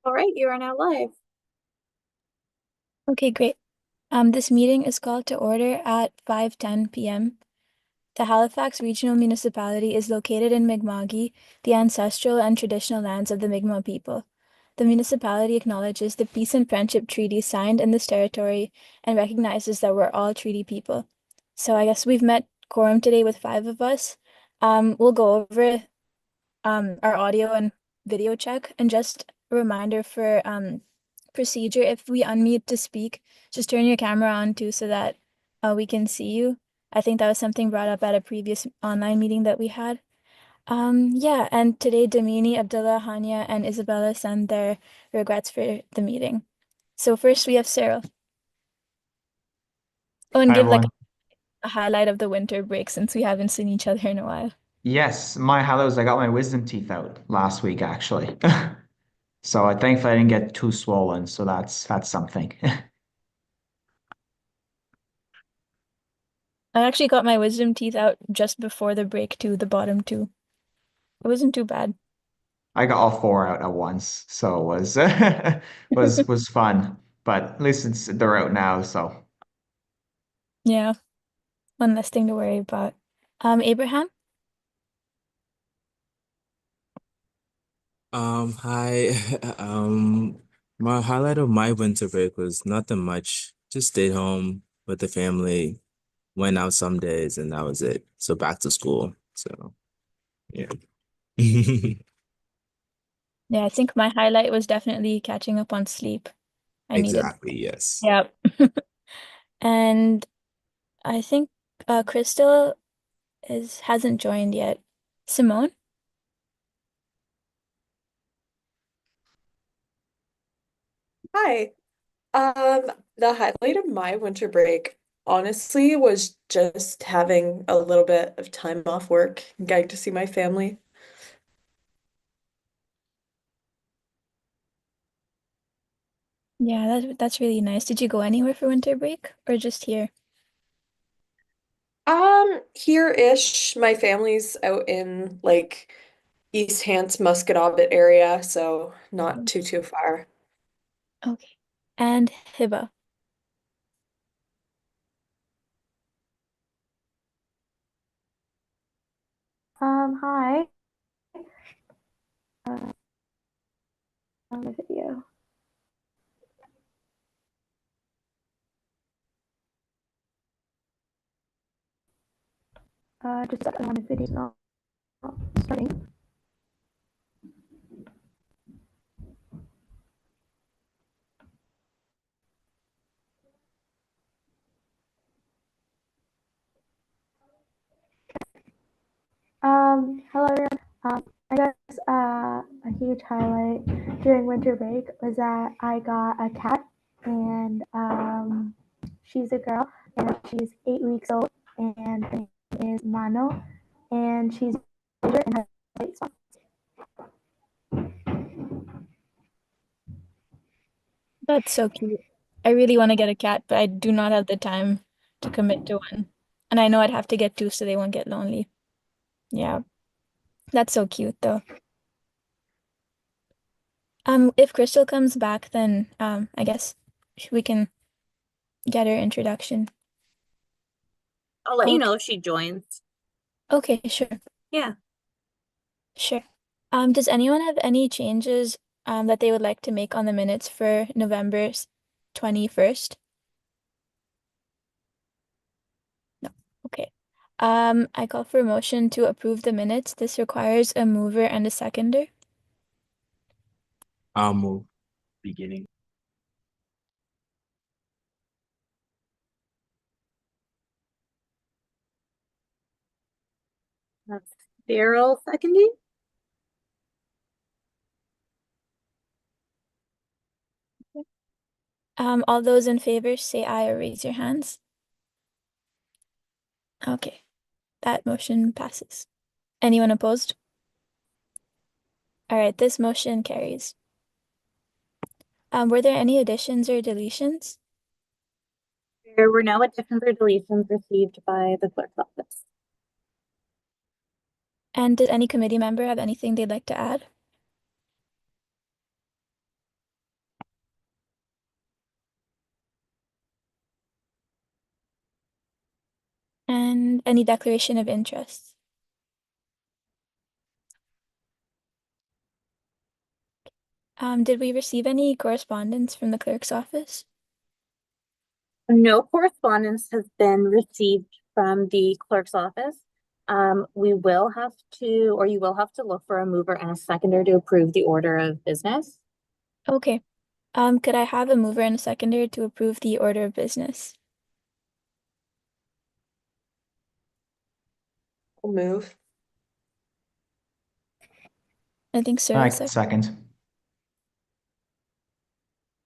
All right, you are now live. Okay, great. This meeting is called to order at 5:10 p.m. The Halifax Regional Municipality is located in Mi'kma'ki, the ancestral and traditional lands of the Mi'kmaq people. The municipality acknowledges the peace and friendship treaty signed in this territory and recognizes that we're all treaty people. So I guess we've met quorum today with five of us. We'll go over our audio and video check. And just a reminder for procedure, if we unmute to speak, just turn your camera on too so that we can see you. I think that was something brought up at a previous online meeting that we had. Yeah, and today Damini, Abdullah, Hania, and Isabella send their regrets for the meeting. So first we have Cyril. Oh, and Hi give like everyone. a highlight of the winter break since we haven't seen each other in a while. Yes, my hellos. I got my wisdom teeth out last week actually. So I thankfully I didn't get too swollen, so that's something. I actually got my wisdom teeth out just before the break too, the bottom two. It wasn't too bad. I got all four out at once, so it was was fun. But at least they're out now, so Yeah, one less thing to worry about. Abraham? Hi. My highlight of my winter break was nothing much. Just stayed home with the family, went out some days, and that was it. So back to school. So yeah. Yeah, I think my highlight was definitely catching up on sleep. I needed. Exactly, yes. Yeah. And I think Crystal is hasn't joined yet. Simone? Hi. The highlight of my winter break, honestly, was just having a little bit of time off work and getting to see my family. Yeah, that's really nice. Did you go anywhere for winter break or just here? Here-ish, my family's out in like East Hants, Musquodoboit area, so not Mhm. too far. Okay. And Hiba. Hi. On the video. Just that one video is not starting. Hello everyone. I guess a huge highlight during winter break was that I got a cat, and she's a girl, and she's 8 weeks old, and her name is Mano, and she's bigger and has white spots. That's so cute. I really want to get a cat, but I do not have the time to commit to one. And I know I'd have to get two so they won't get lonely. Yeah, that's so cute though. If Crystal comes back, then I guess we can get her introduction. I'll let you know Okay, if she joins. okay, sure, Yeah. sure. Does anyone have any changes that they would like to make on the minutes for November 21st? No. Okay. I call for a motion to approve the minutes. This requires a mover and a seconder. I'll move. Beginning. That's Daryl seconding. All those in favor say aye or raise your hands. Okay, that motion passes. Anyone opposed? All right, this motion carries. Were there any additions or deletions? There were no additions or deletions received by the clerk's office. And did any committee member have anything they'd like to add? And any declaration of interest? Did we receive any correspondence from the clerk's office? No correspondence has been received from the clerk's office. We will have to, or you will have to look for a mover and a seconder to approve the order of business. Okay. Could I have a mover and a seconder to approve the order of business? I'll move. I think Cyril I said. second.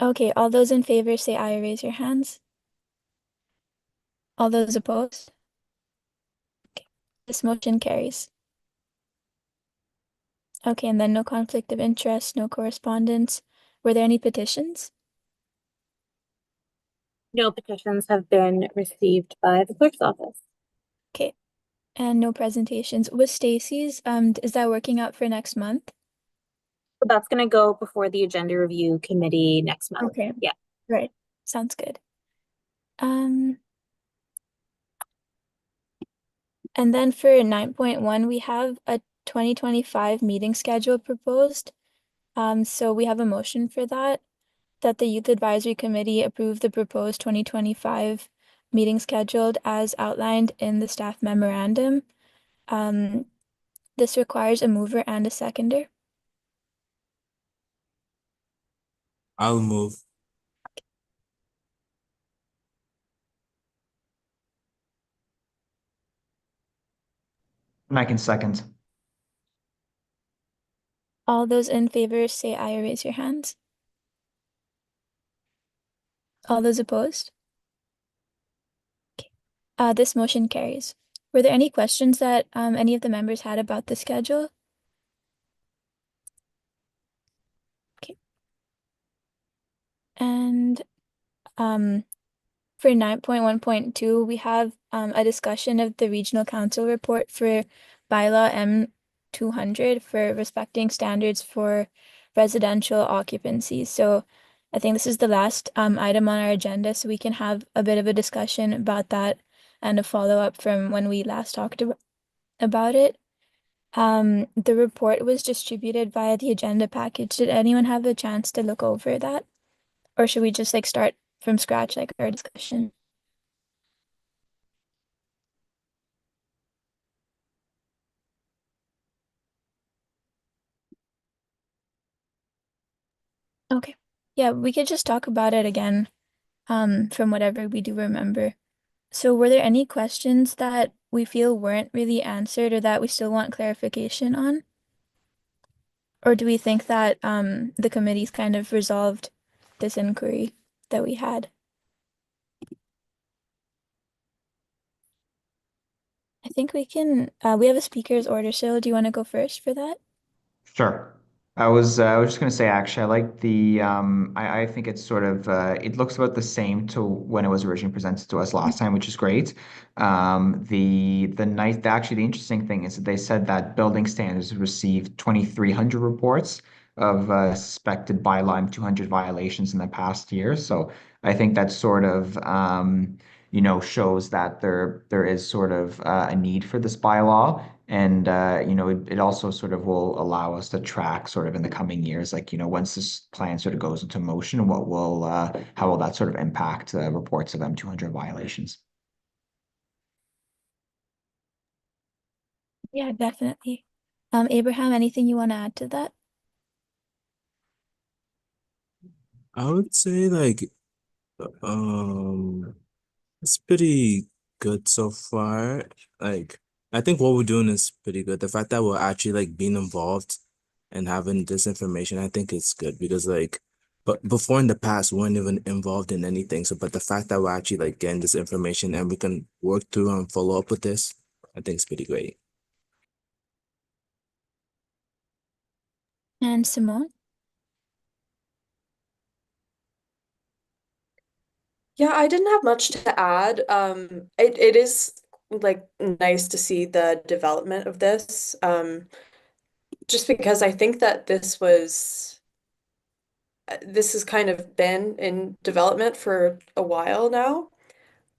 Okay, all those in favor say aye or raise your hands. All those opposed? Okay, this motion carries. Okay, and then no conflict of interest, no correspondence. Were there any petitions? No petitions have been received by the clerk's office. Okay, and no presentations. With Stacy's, is that working out for next month? So that's going to go before the agenda review committee next month. Okay. Yeah. Right, sounds good. And then for 9.1, we have a 2025 meeting schedule proposed. So we have a motion for that the Youth Advisory Committee approve the proposed 2025 meeting scheduled as outlined in the staff memorandum. This requires a mover and a seconder. I'll move. And I can second. All those in favor say aye or raise your hands. All those opposed? Okay. This motion carries. Were there any questions that any of the members had about the schedule? Okay. And for 9.1.2, we have a discussion of the Regional Council report for bylaw M200 for respecting standards for residential occupancy. So I think this is the last item on our agenda, so we can have a bit of a discussion about that and a follow-up from when we last talked about it. The report was distributed via the agenda package. Did anyone have a chance to look over that? Or should we just like start from scratch, like our discussion? Okay. Yeah, we could just talk about it again, from whatever we do remember. So were there any questions that we feel weren't really answered or that we still want clarification on? Or do we think that the committee's kind of resolved this inquiry that we had? I think we can, we have a speaker's order, so do you want to go first for that? Sure. I was just gonna say actually I like the I think it's sort of it looks about the same to when it was originally presented to us last time, which is great. Actually the interesting thing is that they said that building standards received 2,300 reports of suspected bylaw 200 violations in the past year. So I think that sort of shows that there is sort of a need for this bylaw. And it also sort of will allow us to track sort of in the coming years, like, once this plan sort of goes into motion, how will that sort of impact reports of M200 violations? Yeah, definitely. Abraham, anything you want to add to that? I would say like um it's pretty good so far. Like I think what we're doing is pretty good. The fact that we're actually like being involved and having this information, I think it's good because like but before in the past we weren't even involved in anything. So but the fact that we're actually like getting this information and we can work through and follow up with this, I think it's pretty great. And Simone? Yeah, I didn't have much to add. It is like nice to see the development of this. Just because I think that this has kind of been in development for a while now.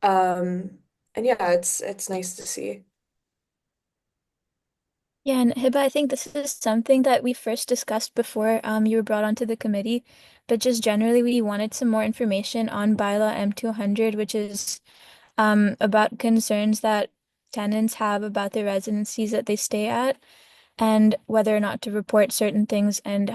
Um, yeah, it's nice to see. Yeah, and Hiba, I think this is something that we first discussed before you were brought onto the committee, but just generally we wanted some more information on bylaw M200, which is about concerns that tenants have about the residencies that they stay at and whether or not to report certain things and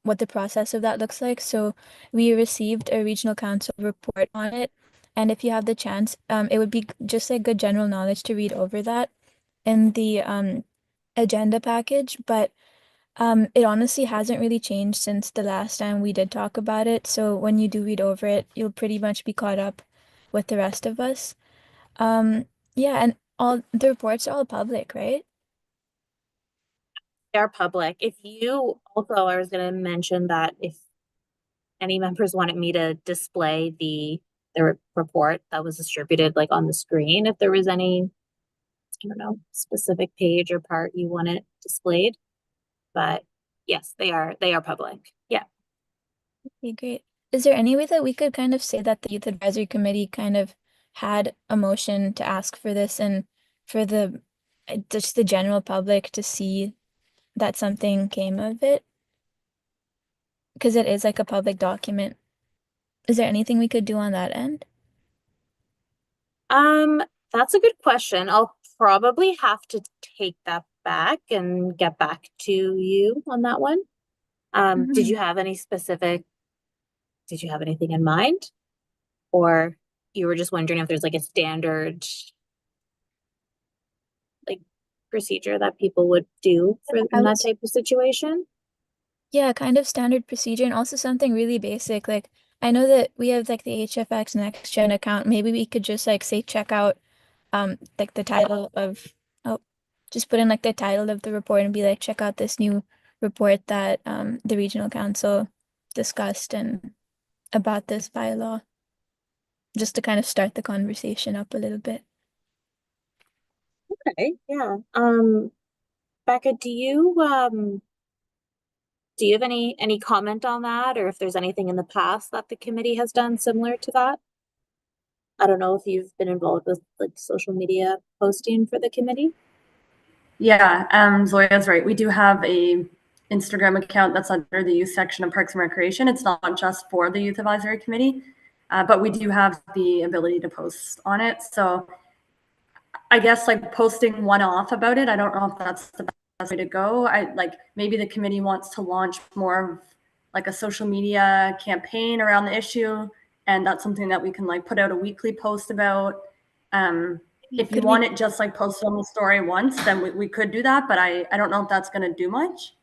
what the process of that looks like. So we received a regional council report on it, and if you have the chance, it would be just like good general knowledge to read over that in the agenda package, but it honestly hasn't really changed since the last time we did talk about it. So when you do read over it, you'll pretty much be caught up with the rest of us. Um, yeah, and all the reports are all public, right? They are public. If you also, I was going to mention that if any members wanted me to display the report that was distributed like on the screen, if there was any, I don't know, specific page or part you want it displayed. But yes, they are public. Yeah. Okay, great. Is there any way that we could kind of say that the Youth Advisory Committee kind of had a motion to ask for this and for the just the general public to see that something came of it? Because it is like a public document. Is there anything we could do on that end? Um, that's a good question. I'll probably have to take that back and get back to you on that one. Did Mhm. you have any specific, did you have anything in mind? Or you were just wondering if there's like a standard like procedure that people would do for I in that was type of situation? Yeah, kind of standard procedure and also something really basic. Like I know that we have like the HFX Next Gen account. Maybe we could just like say check out like the title of oh just put in like the title of the report and be like check out this new report that the regional council discussed and about this bylaw just to kind of start the conversation up a little bit. Okay, yeah. Becca, do you have any comment on that, or if there's anything in the past that the committee has done similar to that? I don't know if you've been involved with like social media posting for the committee. Yeah, Zoya's right. We do have a Instagram account that's under the youth section of Parks and Recreation. It's not just for the Youth Advisory Committee, but we do have the ability to post on it. So I guess like posting one off about it, I don't know if that's the best way to go. I like maybe the committee wants to launch more of like a social media campaign around the issue, and that's something that we can like put out a weekly post about. If you Could want we it just like posted on the story once, then we could do that, but I don't know if that's going to do much.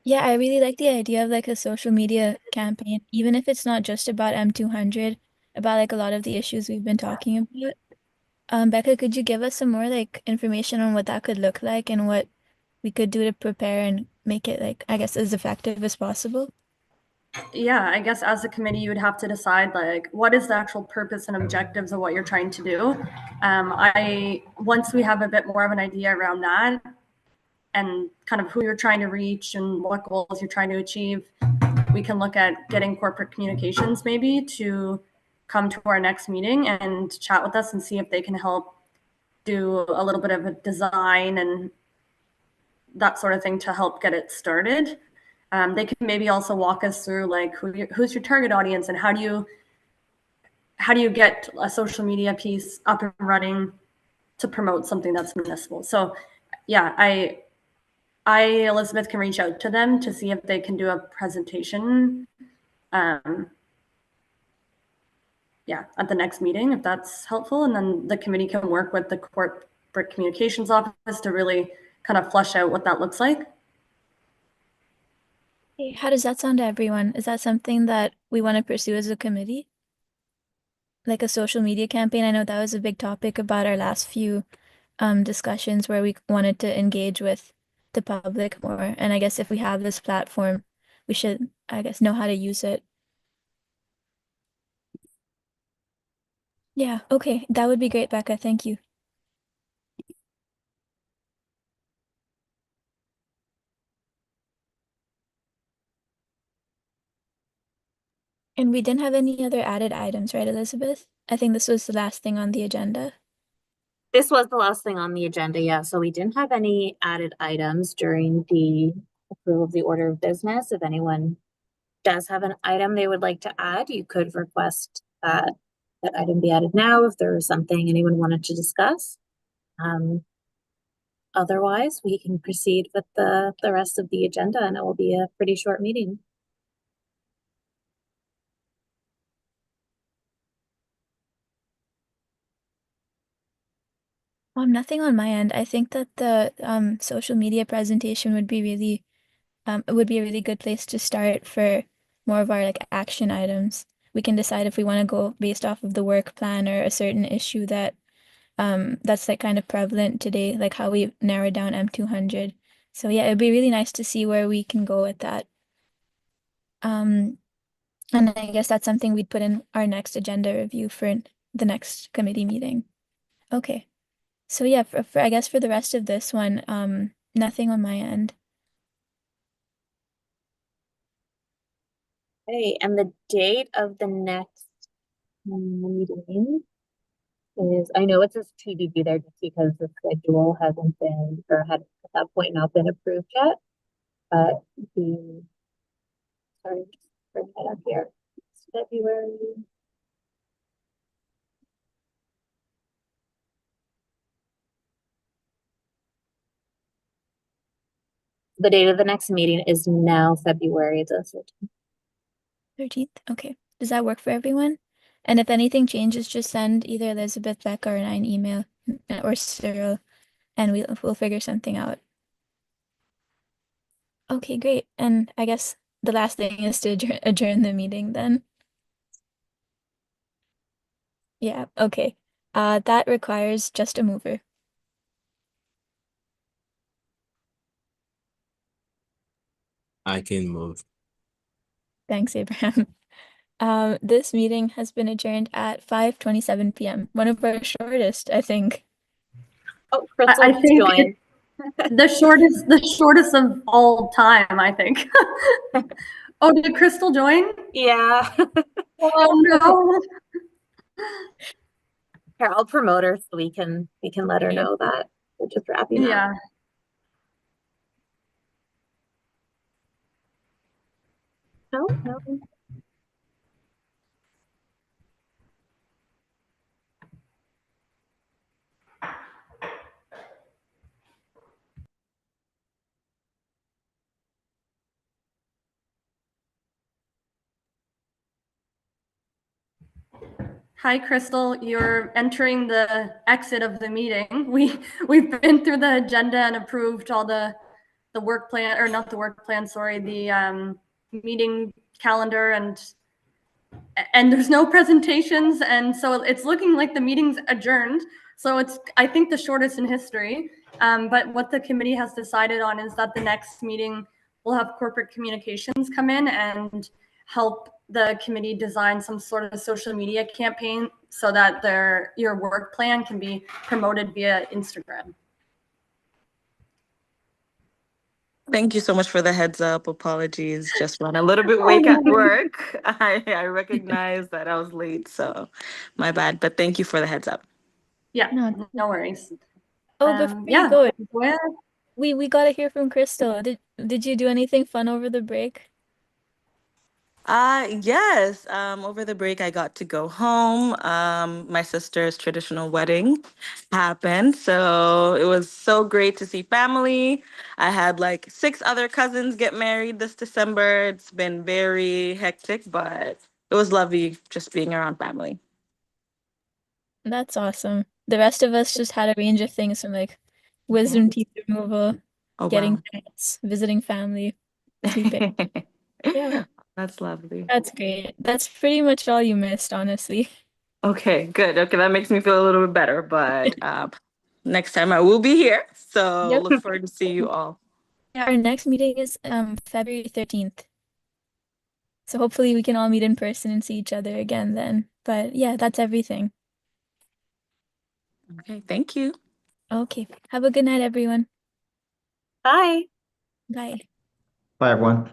Yeah, I really like the idea of like a social media campaign, even if it's not just about M200, about like a lot of the issues we've been talking about. Becca, could you give us some more like information on what that could look like and what we could do to prepare and make it like, I guess, as effective as possible? Yeah, I guess as a committee, you would have to decide like what is the actual purpose and objectives of what you're trying to do. I once we have a bit more of an idea around that and kind of who you're trying to reach and what goals you're trying to achieve, we can look at getting corporate communications maybe to come to our next meeting and chat with us and see if they can help do a little bit of a design and that sort of thing to help get it started. They can maybe also walk us through like who's your target audience and how do you get a social media piece up and running to promote something that's municipal. So yeah, Elizabeth can reach out to them to see if they can do a presentation. Yeah, at the next meeting, if that's helpful. And then the committee can work with the corporate communications office to really kind of flesh out what that looks like. Hey, how does that sound to everyone? Is that something that we want to pursue as a committee? Like a social media campaign? I know that was a big topic about our last few discussions where we wanted to engage with the public more. And I guess if we have this platform, we should, I guess, know how to use it. Yeah, okay. That would be great, Becca. Thank you. And we didn't have any other added items, right, Elizabeth? I think this was the last thing on the agenda. This was the last thing on the agenda, yeah, so we didn't have any added items during the approval of the order of business. If anyone does have an item they would like to add, you could request that item be added now if there was something anyone wanted to discuss. Otherwise, we can proceed with the rest of the agenda, and it will be a pretty short meeting. Nothing on my end. I think that the social media presentation would be really it would be a really good place to start for more of our like action items. We can decide if we want to go based off of the work plan or a certain issue that that's like kind of prevalent today, like how we narrowed down M200. So yeah, it'd be really nice to see where we can go with that. And I guess that's something we'd put in our next agenda review for the next committee meeting. Okay. So yeah, for I guess for the rest of this one, nothing on my end. Okay, and the date of the next meeting is, I know it says TBD there just because the schedule hasn't been, or had at that point not been approved yet. But sorry, just bring that up here. It's February. The date of the next meeting is now February the 13th. 13th. Okay. Does that work for everyone? And if anything changes, just send either Elizabeth, Becca, or I an email or Cyril, and we'll figure something out. Okay, great. And I guess the last thing is to adjourn the meeting then. Yeah, okay. That requires just a mover. I can move. Thanks, Abraham. This meeting has been adjourned at 5:27 p.m. One of our shortest, I think. Oh, Crystal I just think joined. the shortest of all time, I think. Oh, did Crystal join? Yeah. Oh no. Here, I'll promote her so we can let her Okay. know that we're just wrapping up. Yeah. No, no. Hi, Crystal. You're entering the exit of the meeting. We've been through the agenda and approved all the work plan, or not the work plan, sorry, the meeting calendar, and there's no presentations, and so it's looking like the meeting's adjourned. So it's, I think, the shortest in history. But what the committee has decided on is that the next meeting will have corporate communications come in and help the committee design some sort of social media campaign so that your work plan can be promoted via Instagram. Thank you so much for the heads up. Apologies, just ran a little bit late at work. I recognize that I was late, so my bad. But thank you for the heads up. Yeah, No. no worries. Oh, before Yeah, you go, Goya? we gotta hear from Crystal. Did you do anything fun over the break? Yes. Over the break I got to go home. My sister's traditional wedding happened, so it was so great to see family. I had like 6 other cousins get married this December. It's been very hectic, but it was lovely just being around family. That's awesome. The rest of us just had a range of things from like wisdom teeth removal, Oh, getting wow. pets, visiting family, sleeping. Yeah, That's lovely. that's great. That's pretty much all you missed, honestly. Okay, good. Okay, that makes me feel a little bit better, but next time I will be here. So Yep. look forward to see you all. Yeah, our next meeting is February 13th. So hopefully we can all meet in person and see each other again then. But yeah, that's everything. Okay, thank you. Okay. Have a good night, everyone. Bye. Bye. Bye, everyone.